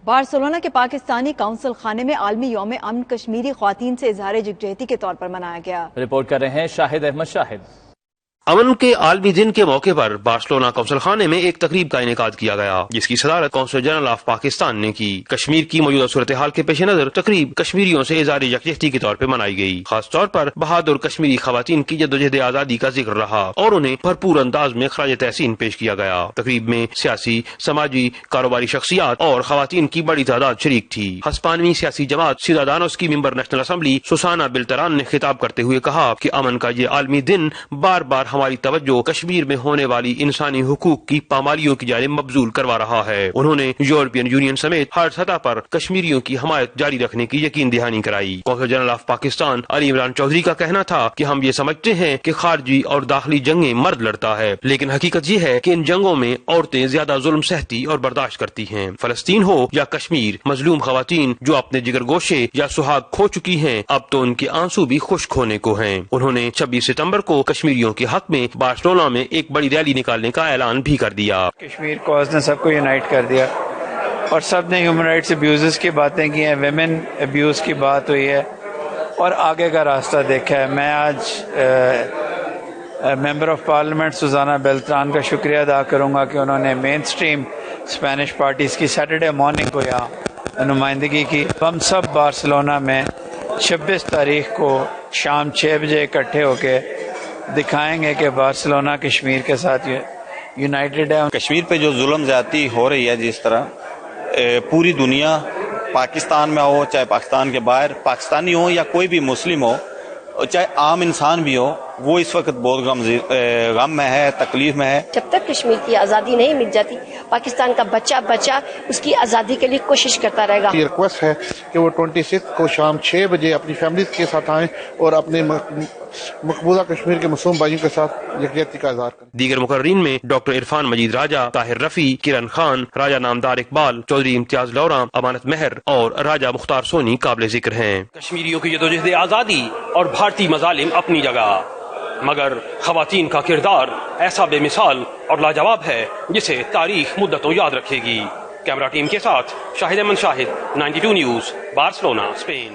Barcelona کے Pakistani council خانے میں عالمی یوم امن کشمیری خواتین سے اظہار یکجہتی کے طور پر منایا گیا۔ رپورٹ کر رہے ہیں شاہد احمد شاہد۔ امن کے عالمی دن کے موقع پر بارسلونا کونسل خانے میں ایک تقریب کا انعقاد کیا گیا، جس کی صدارت کونسل جنرل آف پاکستان نے کی۔ کشمیر کی موجودہ صورتحال کے پیش نظر تقریب کشمیریوں سے اظہار یکجہتی کے طور پر منائی گئی۔ خاص طور پر بہادر کشمیری خواتین کی جدوجہد آزادی کا ذکر رہا اور انہیں بھرپور انداز میں خراج تحسین پیش کیا گیا۔ تقریب میں سیاسی، سماجی، کاروباری شخصیات اور خواتین کی بڑی تعداد شریک تھی۔ ہسپانوی سیاسی جماعت سیدادانوس کی ممبر نیشنل اسمبلی سوسانا بلتران نے خطاب کرتے ہوئے کہا کہ امن کا یہ عالمی دن بار بار ہماری توجہ کشمیر میں ہونے والی انسانی حقوق کی پامالیوں کی جانب مبذول کروا رہا ہے۔ انہوں نے یورپین یونین سمیت ہر سطح پر کشمیریوں کی حمایت جاری رکھنے کی یقین دہانی کرائی۔ Council general of Pakistan Ali Imran Chaudhry کا کہنا تھا کہ ہم یہ سمجھتے ہیں کہ خارجی اور داخلی جنگیں مرد لڑتا ہے، لیکن حقیقت یہ ہے کہ ان جنگوں میں عورتیں زیادہ ظلم سہتی اور برداشت کرتی ہیں۔ فلسطین ہو یا کشمیر، مظلوم خواتین جو اپنے جگر گوشے یا سہاگ کھو چکی ہیں، اب تو ان کے آنسو بھی خشک ہونے کو ہیں۔ انہوں نے 26 ستمبر کو کشمیریوں کے حق میں بارسلونا میں ایک بڑی ریلی نکالنے کا اعلان بھی کر دیا۔ کشمیر کاز نے سب کو یونائٹ کر دیا اور سب نے ہیومن رائٹس ابیوزز کی باتیں کی ہیں، ویمن ابیوز کی بات ہوئی ہے اور آگے کا راستہ دیکھا ہے۔ میں آج ممبر آف پارلیمنٹ سوزانا بلتران کا شکریہ ادا کروں گا کہ انہوں نے مین سٹریم اسپینش پارٹیز کی سیٹرڈے مارننگ کو یہاں نمائندگی کی۔ ہم سب بارسلونا میں 26 تاریخ کو شام 6 بجے اکٹھے ہو کے دکھائیں گے کہ بارسلونا کشمیر کے ساتھ یونائٹڈ ہے۔ کشمیر پہ جو ظلم زیادتی ہو رہی ہے، جس طرح پوری دنیا، پاکستان میں ہو چاہے پاکستان کے باہر، پاکستانی ہو یا کوئی بھی مسلم ہو، چاہے عام انسان بھی ہو، وہ اس وقت بہت غم میں ہے، تکلیف میں ہے۔ جب تک کشمیر کی آزادی نہیں مل جاتی، پاکستان کا بچہ اس کی آزادی کے لیے کوشش کرتا رہے گا۔ یہ ریکویسٹ ہے کہ وہ 26 کو شام 6 بجے اپنی فیملیز کے ساتھ آئیں اور اپنے مقبوضہ کشمیر کے معصوم بھائیوں کے ساتھ یکجہتی کا اظہار کریں۔ دیگر مقررین میں ڈاکٹر عرفان مجید راجہ، طاہر رفیع، کرن خان، راجہ نامدار اقبال، چودھری امتیاز لورا، امانت مہر اور راجہ مختار سونی قابل ذکر ہیں۔ کشمیریوں کی جدوجہد آزادی اور بھارتی مظالم اپنی جگہ، مگر خواتین کا کردار ایسا بے مثال اور لاجواب ہے جسے تاریخ مدتوں یاد رکھے گی۔ کیمرہ ٹیم کے ساتھ شاہد احمد شاہد، 92 نیوز، بارسلونا، اسپین۔